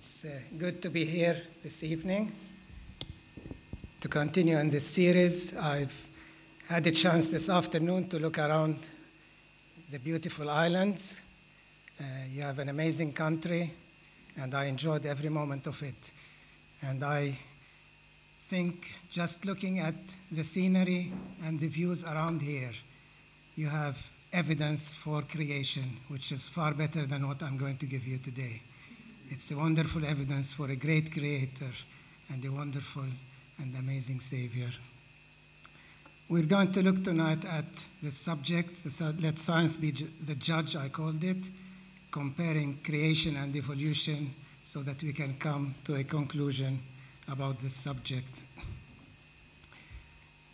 It's good to be here this evening to continue in this series. I've had a chance this afternoon to look around the beautiful islands. You have an amazing country, and I enjoyed every moment of it. And I think just looking at the scenery and the views around here, you have evidence for creation, which is far better than what I'm going to give you today. It's a wonderful evidence for a great creator and a wonderful and amazing Savior. We're going to look tonight at the subject, Let Science Be the Judge, I called it, comparing creation and evolution so that we can come to a conclusion about this subject.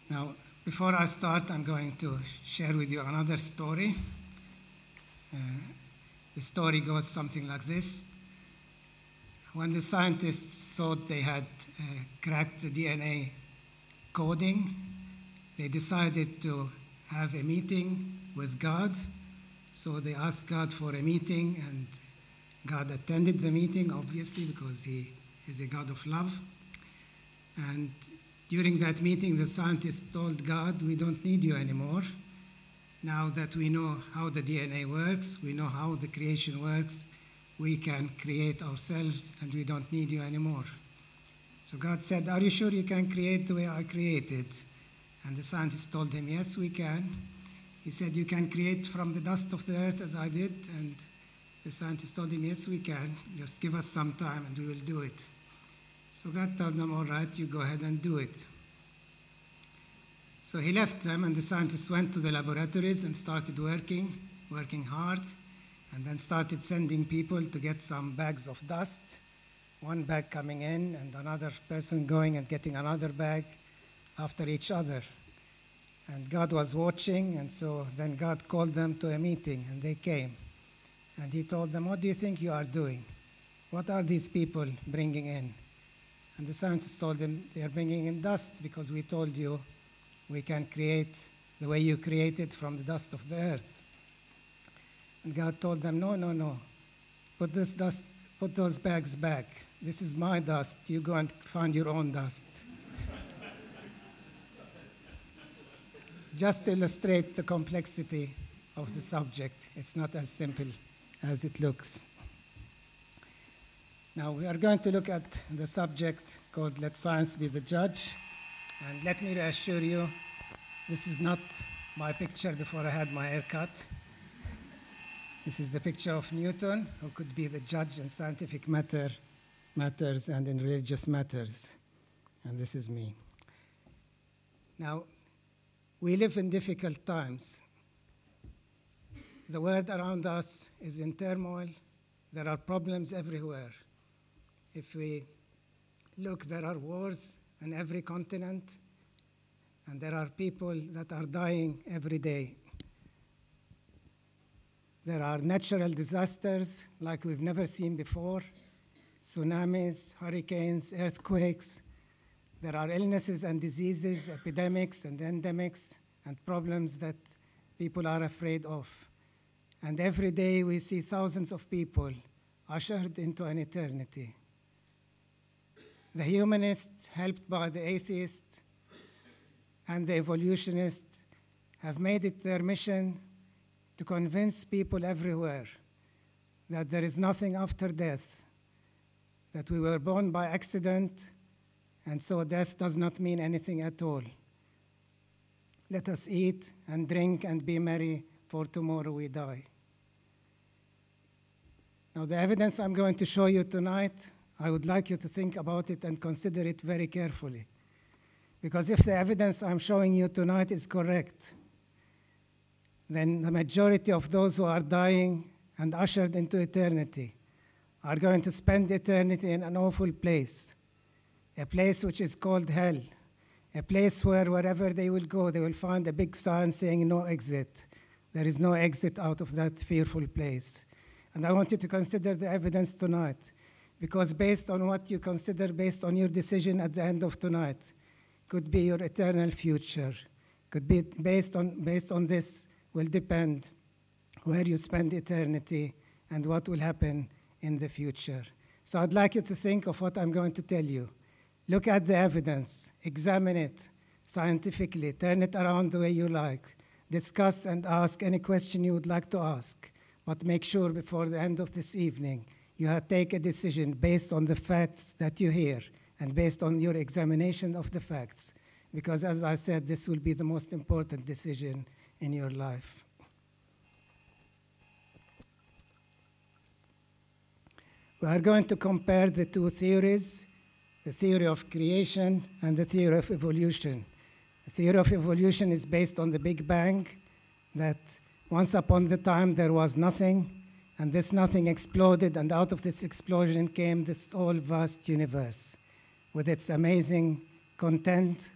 Now, before I start, I'm going to share with you another story. The story goes something like this. When the scientists thought they had cracked the DNA coding, they decided to have a meeting with God. So they asked God for a meeting, and God attended the meeting, obviously, because He is a God of love. And during that meeting, the scientists told God, we don't need you anymore. Now that we know how the DNA works, we know how the creation works, we can create ourselves, and we don't need you anymore. So God said, are you sure you can create the way I created? And the scientists told him, yes, we can. He said, you can create from the dust of the earth as I did? And the scientists told him, yes, we can. Just give us some time and we will do it. So God told them, all right, you go ahead and do it. So he left them, and the scientists went to the laboratories and started working hard, and then started sending people to get some bags of dust, one bag coming in and another person going and getting another bag after each other. And God was watching, and so then God called them to a meeting, and they came. And he told them, what do you think you are doing? What are these people bringing in? And the scientists told him, they are bringing in dust because we told you we can create the way you created from the dust of the earth. And God told them, no. Put those bags back. This is my dust. You go and find your own dust. Just to illustrate the complexity of the subject. It's not as simple as it looks. Now, we are going to look at the subject called Let Science Be the Judge. And let me reassure you, this is not my picture before I had my haircut. This is the picture of Newton, who could be the judge in scientific matters and in religious matters. And this is me. Now, we live in difficult times. The world around us is in turmoil. There are problems everywhere. If we look, there are wars on every continent, and there are people that are dying every day. There are natural disasters like we've never seen before, tsunamis, hurricanes, earthquakes. There are illnesses and diseases, epidemics and endemics, and problems that people are afraid of. And every day we see thousands of people ushered into an eternity. The humanists, helped by the atheists and the evolutionists, have made it their mission to convince people everywhere that there is nothing after death, that we were born by accident, and so death does not mean anything at all. Let us eat and drink and be merry, for tomorrow we die. Now, the evidence I'm going to show you tonight, I would like you to think about it and consider it very carefully. Because if the evidence I'm showing you tonight is correct, then the majority of those who are dying and ushered into eternity are going to spend eternity in an awful place, a place which is called hell, a place where wherever they will go, they will find a big sign saying no exit. There is no exit out of that fearful place. And I want you to consider the evidence tonight, because based on what you consider, based on your decision at the end of tonight, could be your eternal future, could be based on this will depend where you spend eternity and what will happen in the future. So I'd like you to think of what I'm going to tell you. Look at the evidence, examine it scientifically, turn it around the way you like, discuss and ask any question you would like to ask, but make sure before the end of this evening you take a decision based on the facts that you hear and based on your examination of the facts, because as I said, this will be the most important decision in your life. We are going to compare the two theories, the theory of creation and the theory of evolution. The theory of evolution is based on the Big Bang, that once upon a time there was nothing, and this nothing exploded, and out of this explosion came this whole vast universe with its amazing content,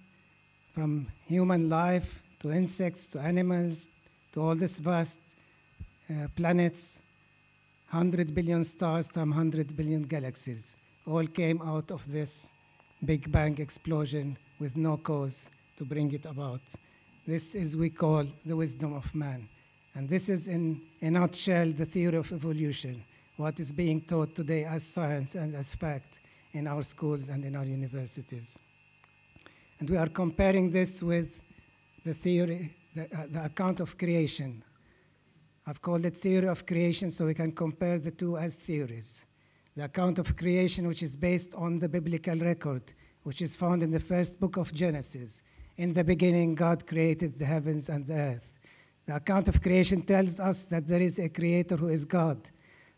from human life to insects to animals to all this vast planets, 100 billion stars times 100 billion galaxies, all came out of this Big Bang explosion with no cause to bring it about. This is we call the wisdom of man. And this is, in a nutshell, the theory of evolution, what is being taught today as science and as fact in our schools and in our universities. And we are comparing this with the theory, the account of creation. I've called it theory of creation so we can compare the two as theories. The account of creation, which is based on the biblical record, which is found in the first book of Genesis. In the beginning, God created the heavens and the earth. The account of creation tells us that there is a creator who is God,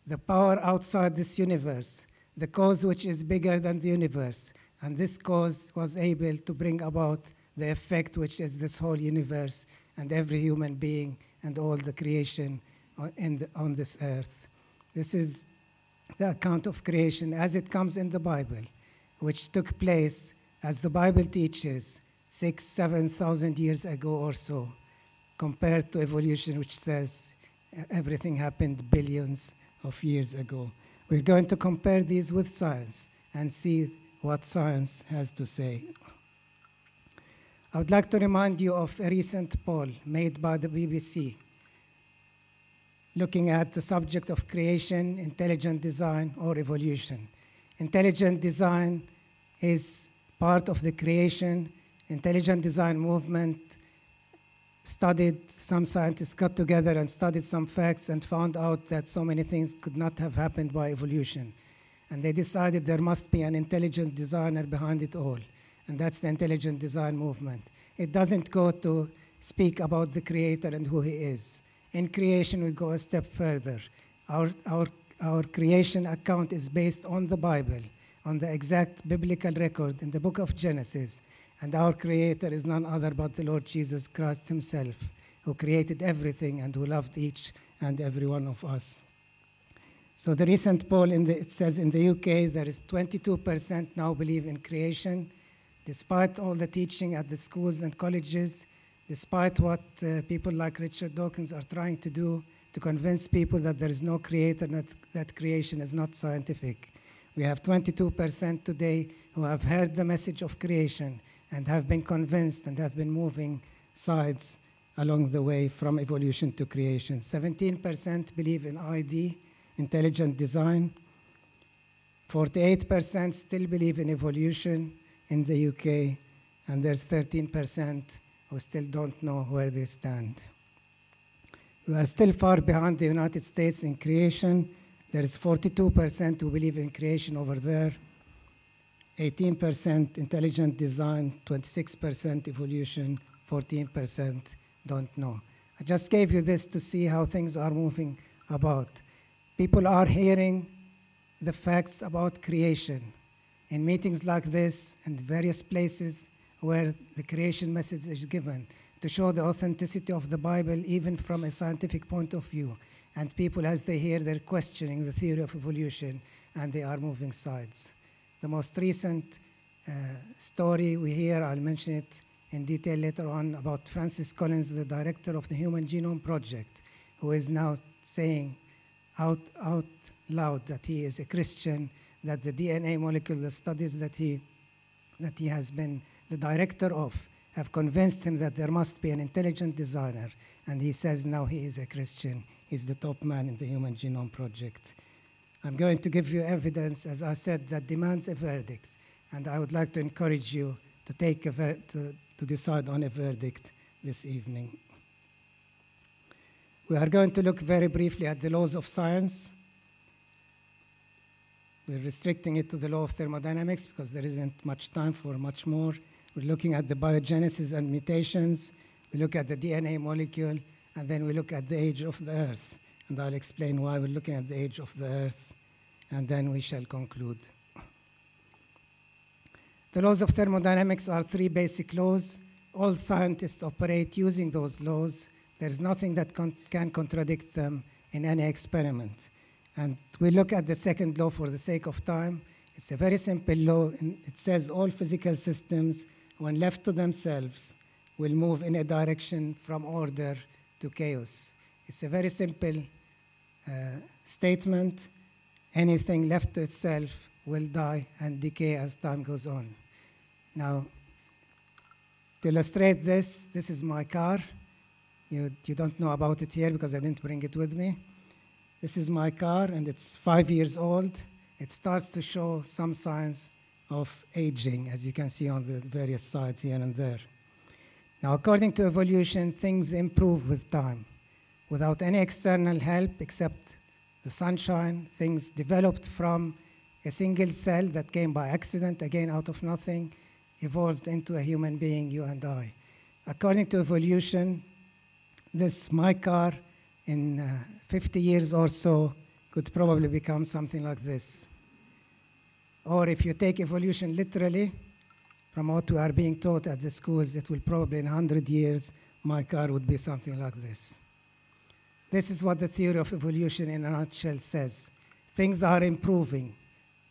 the power outside this universe, the cause which is bigger than the universe. And this cause was able to bring about the effect which is this whole universe and every human being and all the creation on this earth. This is the account of creation as it comes in the Bible, which took place, as the Bible teaches, 6,000 to 7,000 years ago or so, compared to evolution, which says everything happened billions of years ago. We're going to compare these with science and see what science has to say. I would like to remind you of a recent poll made by the BBC looking at the subject of creation, intelligent design, or evolution. Intelligent design is part of the creation. Intelligent design movement some scientists got together and studied some facts and found out that so many things could not have happened by evolution. And they decided there must be an intelligent designer behind it all. And that's the intelligent design movement. It doesn't go to speak about the creator and who he is. In creation, we go a step further. Our creation account is based on the Bible, on the exact biblical record in the book of Genesis. And our creator is none other but the Lord Jesus Christ himself, who created everything and who loved each and every one of us. So the recent poll, it says in the UK, there is 22% now believe in creation, despite all the teaching at the schools and colleges, despite what people like Richard Dawkins are trying to do to convince people that there is no creator, that creation is not scientific. We have 22% today who have heard the message of creation and have been convinced and have been moving sides along the way from evolution to creation. 17% believe in ID, intelligent design. 48% still believe in evolution in the UK, and there's 13% who still don't know where they stand. We are still far behind the United States in creation. There is 42% who believe in creation over there, 18% intelligent design, 26% evolution, 14% don't know. I just gave you this to see how things are moving about. People are hearing the facts about creation in meetings like this and various places where the creation message is given to show the authenticity of the Bible, even from a scientific point of view. And people, as they hear, they're questioning the theory of evolution, and they are moving sides. The most recent story we hear, I'll mention it in detail later on, about Francis Collins, the director of the Human Genome Project, who is now saying out loud that he is a Christian, that the DNA molecular studies that he has been the director of have convinced him that there must be an intelligent designer, and he says now he is a Christian. He's the top man in the Human Genome Project. I'm going to give you evidence, as I said, that demands a verdict. And I would like to encourage you to to decide on a verdict this evening. We are going to look very briefly at the laws of science. We're restricting it to the law of thermodynamics because there isn't much time for much more. We're looking at the biogenesis and mutations. We look at the DNA molecule, and then we look at the age of the Earth. And I'll explain why we're looking at the age of the Earth, and then we shall conclude. The laws of thermodynamics are three basic laws. All scientists operate using those laws. There's nothing that can contradict them in any experiment. And we look at the second law for the sake of time. It's a very simple law. It says all physical systems, when left to themselves, will move in a direction from order to chaos. It's a very simple statement. Anything left to itself will die and decay as time goes on. Now, to illustrate this is my car. You don't know about it here because I didn't bring it with me. This is my car, and it's 5 years old. It starts to show some signs of aging, as you can see on the various sides here and there. Now, according to evolution, things improve with time. Without any external help except the sunshine, things developed from a single cell that came by accident, again out of nothing, evolved into a human being, you and I. According to evolution, my car in 50 years or so could probably become something like this. Or if you take evolution literally, from what we are being taught at the schools, it will probably in 100 years, my car would be something like this. This is what the theory of evolution in a nutshell says. Things are improving.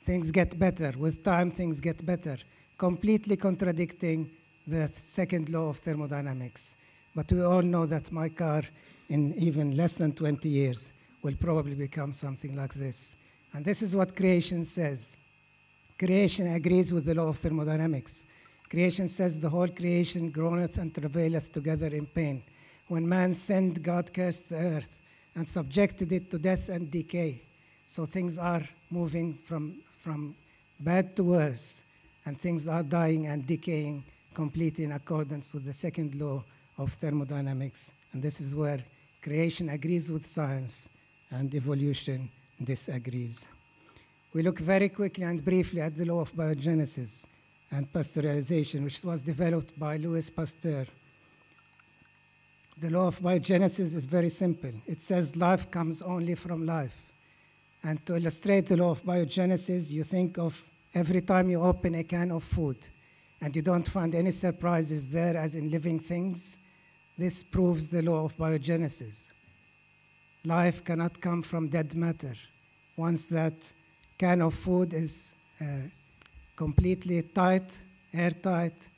Things get better. With time, things get better, completely contradicting the second law of thermodynamics. But we all know that my car, in even less than 20 years, will probably become something like this. And this is what creation says. Creation agrees with the law of thermodynamics. Creation says the whole creation groaneth and travaileth together in pain. When man sinned, God cursed the earth and subjected it to death and decay. So things are moving from bad to worse, and things are dying and decaying completely in accordance with the second law of thermodynamics. And this is where creation agrees with science and evolution disagrees. We look very quickly and briefly at the law of biogenesis and pasteurization, which was developed by Louis Pasteur. The law of biogenesis is very simple. It says life comes only from life. And to illustrate the law of biogenesis, you think of every time you open a can of food and you don't find any surprises there as in living things. This proves the law of biogenesis. Life cannot come from dead matter. Once that can of food is completely tight, airtight,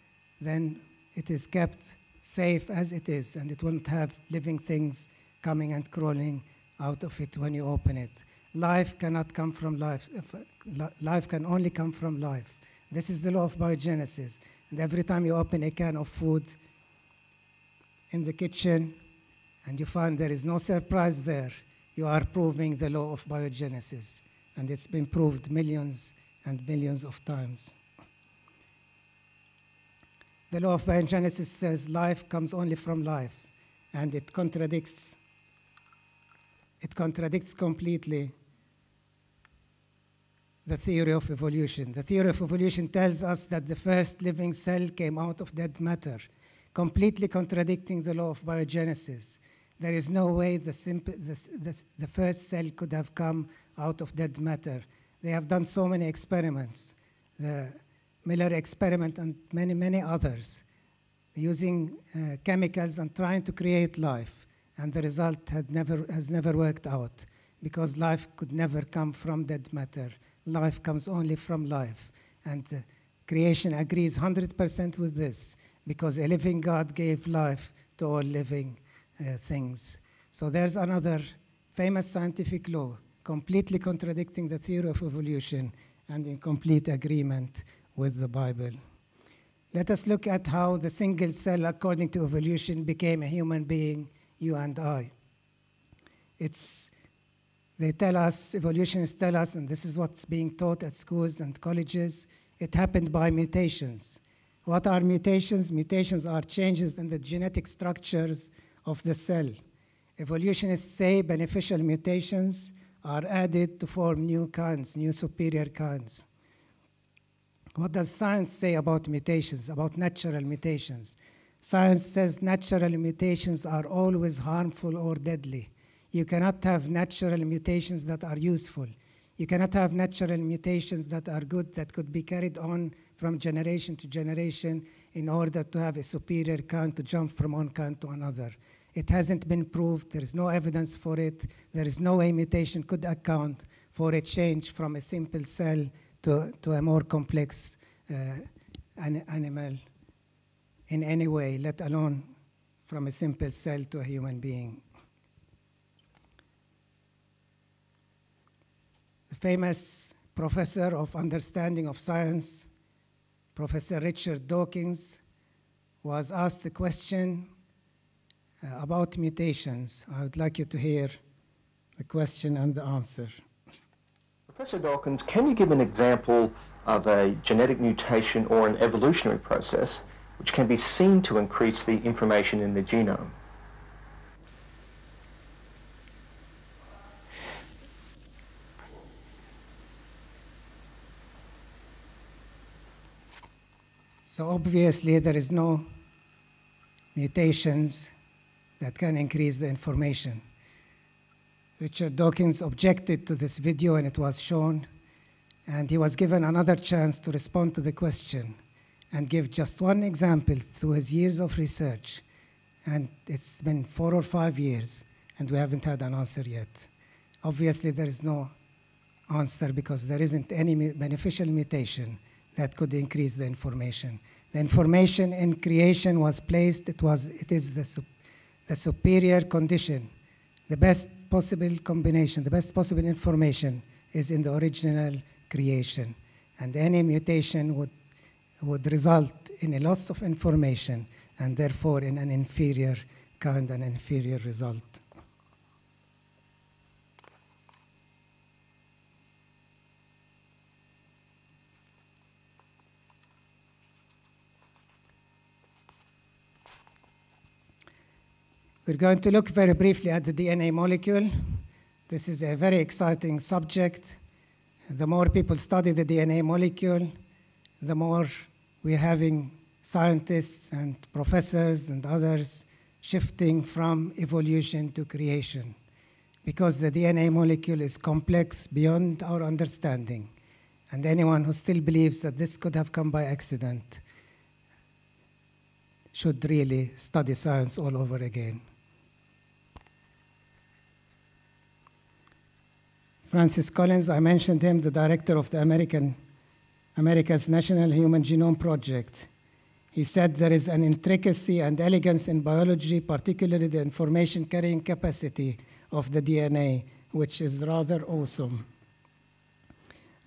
then it is kept safe as it is, and it won't have living things coming and crawling out of it when you open it. Life cannot come from life. Life can only come from life. This is the law of biogenesis. And every time you open a can of food in the kitchen and you find there is no surprise there, you are proving the law of biogenesis. And it's been proved millions and millions of times. The law of biogenesis says life comes only from life, and it contradicts completely the theory of evolution. The theory of evolution tells us that the first living cell came out of dead matter, completely contradicting the law of biogenesis. There is no way the first cell could have come out of dead matter. They have done so many experiments, the Miller experiment and many, many others, using chemicals and trying to create life. And the result has never worked out, because life could never come from dead matter. Life comes only from life. And creation agrees 100% with this, because a living God gave life to all living things. So there's another famous scientific law, completely contradicting the theory of evolution and in complete agreement with the Bible. Let us look at how the single cell, according to evolution, became a human being, you and I. It's They tell us, evolutionists tell us, and this is what's being taught at schools and colleges, it happened by mutations. What are mutations? Mutations are changes in the genetic structures of the cell. Evolutionists say beneficial mutations are added to form new kinds, new superior kinds. What does science say about mutations, about natural mutations? Science says natural mutations are always harmful or deadly. You cannot have natural mutations that are useful. You cannot have natural mutations that are good, that could be carried on from generation to generation in order to have a superior kind to jump from one kind to another. It hasn't been proved. There is no evidence for it. There is no way mutation could account for a change from a simple cell to a more complex animal in any way, let alone from a simple cell to a human being. The famous professor of understanding of science, Professor Richard Dawkins, was asked the question about mutations. I would like you to hear the question and the answer. Professor Dawkins, can you give an example of a genetic mutation or an evolutionary process which can be seen to increase the information in the genome? So obviously there is no mutations that can increase the information. Richard Dawkins objected to this video and it was shown, and he was given another chance to respond to the question and give just one example through his years of research. And it's been 4 or 5 years and we haven't had an answer yet. Obviously there is no answer because there isn't any beneficial mutation that could increase the information. The information in creation was placed, it is the superior condition. The best possible combination, the best possible information is in the original creation. And any mutation would result in a loss of information and therefore in an inferior kind, an inferior result. We're going to look very briefly at the DNA molecule. This is a very exciting subject. The more people study the DNA molecule, the more we're having scientists and professors and others shifting from evolution to creation, because the DNA molecule is complex beyond our understanding. And anyone who still believes that this could have come by accident should really study science all over again. Francis Collins, I mentioned him, the director of the America's National Human Genome Project. He said there is an intricacy and elegance in biology, particularly the information carrying capacity of the DNA, which is rather awesome.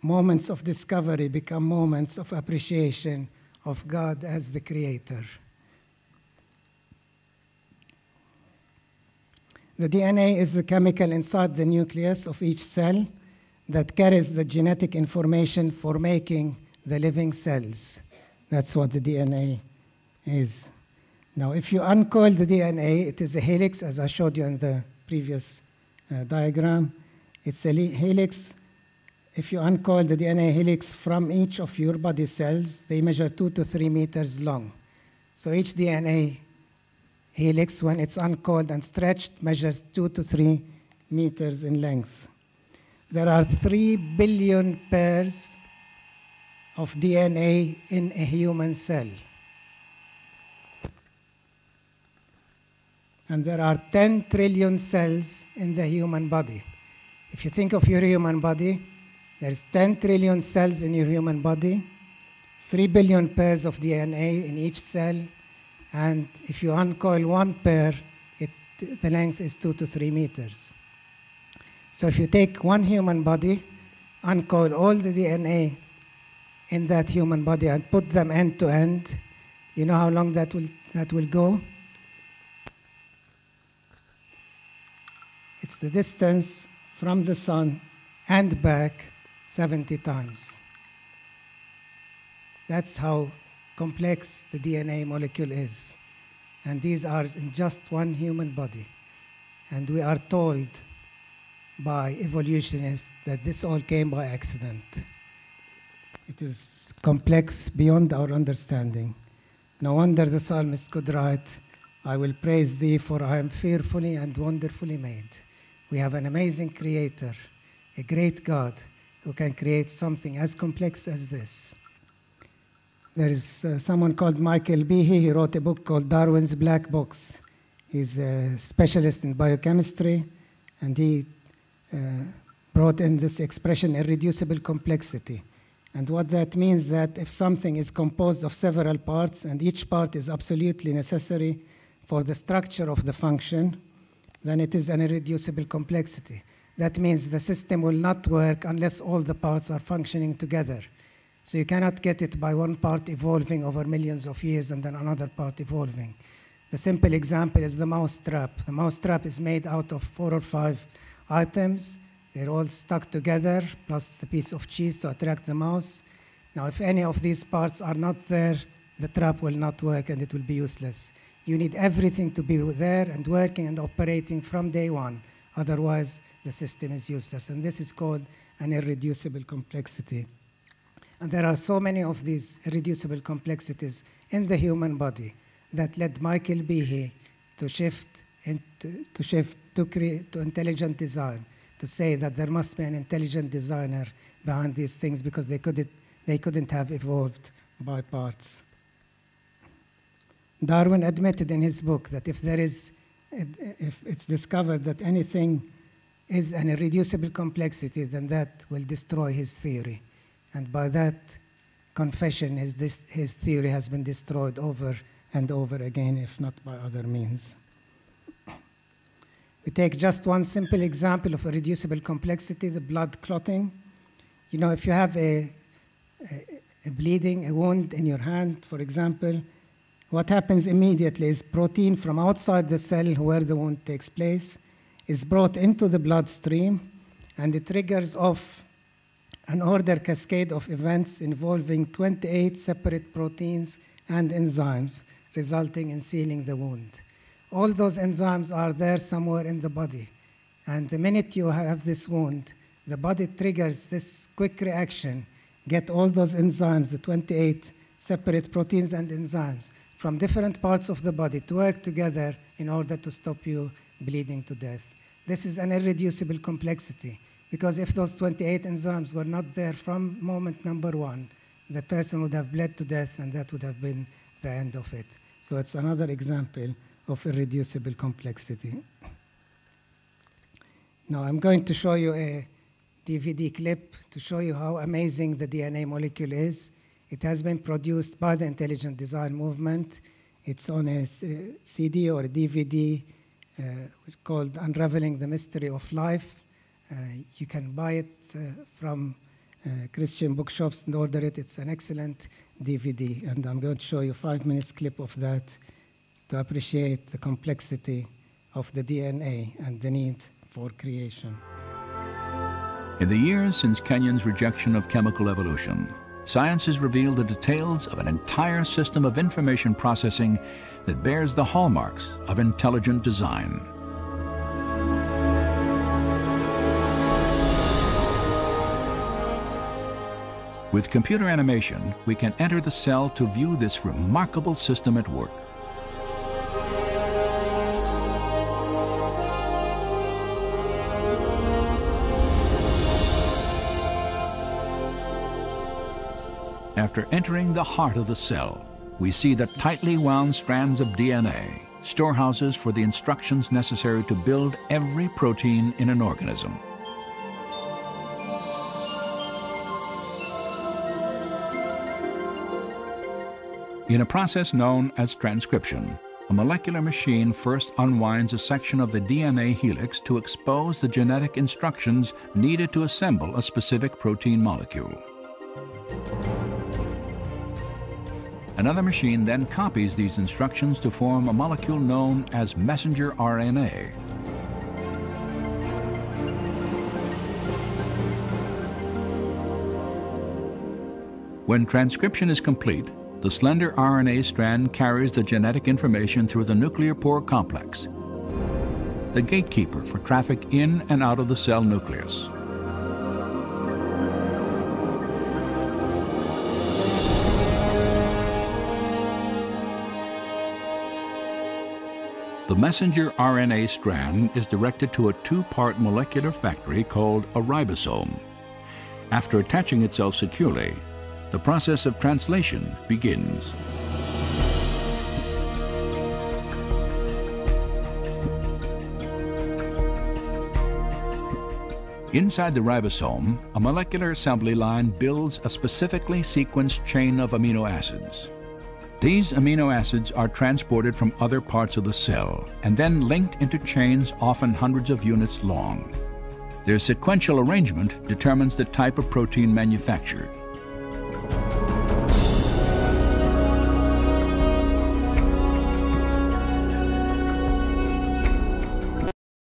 Moments of discovery become moments of appreciation of God as the creator. The DNA is the chemical inside the nucleus of each cell that carries the genetic information for making the living cells. That's what the DNA is. Now, if you uncoil the DNA, it is a helix, as I showed you in the previous diagram. It's a helix. If you uncoil the DNA helix from each of your body cells, they measure 2 to 3 meters long. So each DNA helix, when it's uncoiled and stretched, measures 2 to 3 meters in length. There are 3 billion pairs of DNA in a human cell. And there are 10 trillion cells in the human body. If you think of your human body, there's 10 trillion cells in your human body, 3 billion pairs of DNA in each cell, and if you uncoil one pair, the length is 2 to 3 meters. So if you take one human body, uncoil all the DNA in that human body and put them end to end, you know how long that will go? It's the distance from the sun and back 70 times. That's how complex the DNA molecule is. And these are in just one human body. And we are told by evolutionists that this all came by accident. It is complex beyond our understanding. No wonder the psalmist could write, I will praise thee, for I am fearfully and wonderfully made. We have an amazing creator, a great God, who can create something as complex as this. There is someone called Michael Behe. He wrote a book called Darwin's Black Box. He's a specialist in biochemistry, and he brought in this expression, irreducible complexity. And what that means that if something is composed of several parts, and each part is absolutely necessary for the structure of the function, then it is an irreducible complexity. That means the system will not work unless all the parts are functioning together. So you cannot get it by one part evolving over millions of years and then another part evolving. The simple example is the mouse trap. The mouse trap is made out of 4 or 5 items. They're all stuck together, plus the piece of cheese to attract the mouse. Now, if any of these parts are not there, the trap will not work and it will be useless. You need everything to be there and working and operating from day one. Otherwise, the system is useless. And this is called an irreducible complexity. And there are so many of these irreducible complexities in the human body that led Michael Behe to shift to intelligent design, to say that there must be an intelligent designer behind these things because they couldn't have evolved by parts. Darwin admitted in his book that if it's discovered that anything is an irreducible complexity, then that will destroy his theory. And by that confession, his theory has been destroyed over and over again, if not by other means. We take just one simple example of a reducible complexity, the blood clotting. You know, if you have a wound in your hand, for example, what happens immediately is protein from outside the cell where the wound takes place is brought into the bloodstream, and it triggers off an ordered cascade of events involving 28 separate proteins and enzymes, resulting in sealing the wound. All those enzymes are there somewhere in the body. And the minute you have this wound, the body triggers this quick reaction, get all those enzymes, the 28 separate proteins and enzymes, from different parts of the body to work together in order to stop you bleeding to death. This is an irreducible complexity, because if those 28 enzymes were not there from moment number one, the person would have bled to death, and that would have been the end of it. So it's another example of irreducible complexity. Now I'm going to show you a DVD clip to show you how amazing the DNA molecule is. It has been produced by the Intelligent Design Movement. It's on a CD or a DVD called Unraveling the Mystery of Life. You can buy it from Christian bookshops and order it. It's an excellent DVD, and I'm going to show you a 5-minute clip of that to appreciate the complexity of the DNA and the need for creation. In the years since Kenyon's rejection of chemical evolution, science has revealed the details of an entire system of information processing that bears the hallmarks of intelligent design. With computer animation, we can enter the cell to view this remarkable system at work. After entering the heart of the cell, we see the tightly wound strands of DNA, storehouses for the instructions necessary to build every protein in an organism. In a process known as transcription, a molecular machine first unwinds a section of the DNA helix to expose the genetic instructions needed to assemble a specific protein molecule. Another machine then copies these instructions to form a molecule known as messenger RNA. When transcription is complete, the slender RNA strand carries the genetic information through the nuclear pore complex, the gatekeeper for traffic in and out of the cell nucleus. The messenger RNA strand is directed to a two-part molecular factory called a ribosome. After attaching itself securely, the process of translation begins. Inside the ribosome, a molecular assembly line builds a specifically sequenced chain of amino acids. These amino acids are transported from other parts of the cell and then linked into chains often hundreds of units long. Their sequential arrangement determines the type of protein manufactured.